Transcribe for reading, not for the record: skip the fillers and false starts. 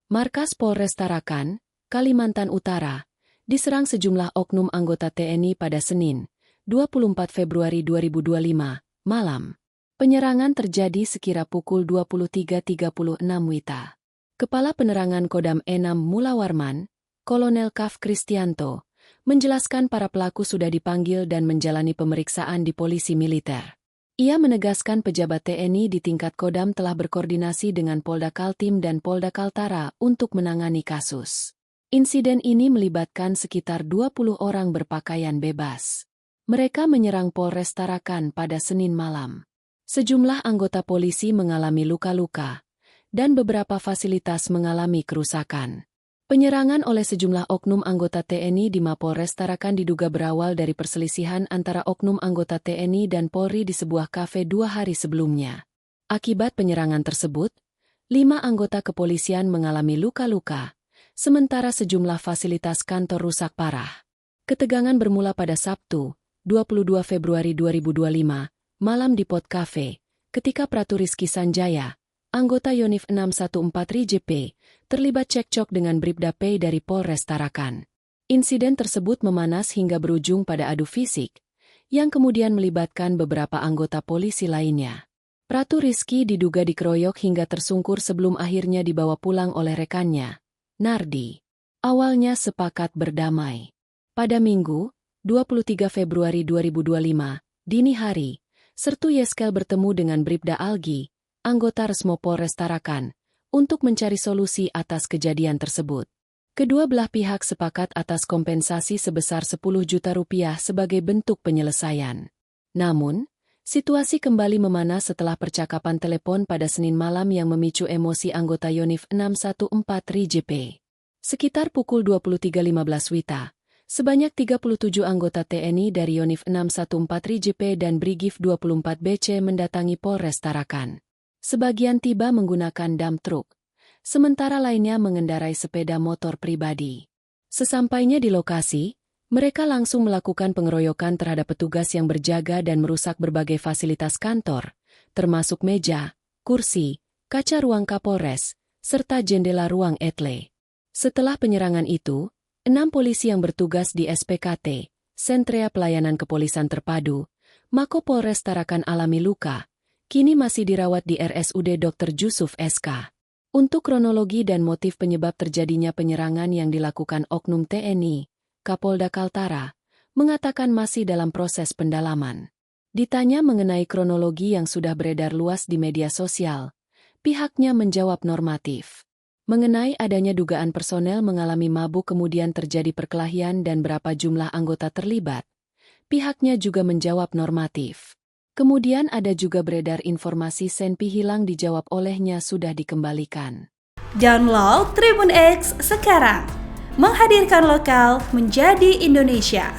Markas Polres Tarakan, Kalimantan Utara, diserang sejumlah oknum anggota TNI pada Senin, 24 Februari 2025, malam. Penyerangan terjadi sekira pukul 23.36 WITA. Kepala Penerangan Kodam Enam Mulawarman, Kolonel Kaf Kristianto, menjelaskan para pelaku sudah dipanggil dan menjalani pemeriksaan di polisi militer. Ia menegaskan pejabat TNI di tingkat Kodam telah berkoordinasi dengan Polda Kaltim dan Polda Kaltara untuk menangani kasus. Insiden ini melibatkan sekitar 20 orang berpakaian bebas. Mereka menyerang Polres Tarakan pada Senin malam. Sejumlah anggota polisi mengalami luka-luka, dan beberapa fasilitas mengalami kerusakan. Penyerangan oleh sejumlah oknum anggota TNI di Mapolres Tarakan diduga berawal dari perselisihan antara oknum anggota TNI dan Polri di sebuah kafe 2 hari sebelumnya. Akibat penyerangan tersebut, 5 anggota kepolisian mengalami luka-luka, sementara sejumlah fasilitas kantor rusak parah. Ketegangan bermula pada Sabtu, 22 Februari 2025, malam di Pot Cafe, ketika Pratu Rizky Sanjaya, anggota Yonif 614 RIJP, terlibat cekcok dengan Bribda P dari Polres Tarakan. Insiden tersebut memanas hingga berujung pada adu fisik, yang kemudian melibatkan beberapa anggota polisi lainnya. Pratu Rizky diduga dikeroyok hingga tersungkur sebelum akhirnya dibawa pulang oleh rekannya, Nardi. Awalnya sepakat berdamai. Pada Minggu, 23 Februari 2025, dini hari, Sertu Yeskel bertemu dengan Bribda Algi, anggota Resmo Polres Tarakan, untuk mencari solusi atas kejadian tersebut. Kedua belah pihak sepakat atas kompensasi sebesar 10 juta rupiah sebagai bentuk penyelesaian. Namun, situasi kembali memanas setelah percakapan telepon pada Senin malam yang memicu emosi anggota Yonif 614 RIJP. Sekitar pukul 23.15 WITA, sebanyak 37 anggota TNI dari Yonif 614 RIJP dan Brigif 24 BC mendatangi Polres Tarakan. Sebagian tiba menggunakan dump truck, sementara lainnya mengendarai sepeda motor pribadi. Sesampainya di lokasi, mereka langsung melakukan pengeroyokan terhadap petugas yang berjaga dan merusak berbagai fasilitas kantor, termasuk meja, kursi, kaca ruang Kapolres, serta jendela ruang etle. Setelah penyerangan itu, 6 polisi yang bertugas di SPKT, Sentrea Pelayanan Kepolisian Terpadu, Mako Polres Tarakan alami luka, kini masih dirawat di RSUD Dr. Jusuf SK. Untuk kronologi dan motif penyebab terjadinya penyerangan yang dilakukan oknum TNI, Kapolda Kaltara, mengatakan masih dalam proses pendalaman. Ditanya mengenai kronologi yang sudah beredar luas di media sosial, pihaknya menjawab normatif. Mengenai adanya dugaan personel mengalami mabuk kemudian terjadi perkelahian dan berapa jumlah anggota terlibat, pihaknya juga menjawab normatif. Kemudian ada juga beredar informasi Senpi hilang dijawab olehnya sudah dikembalikan. Download Tribun X sekarang, menghadirkan lokal menjadi Indonesia.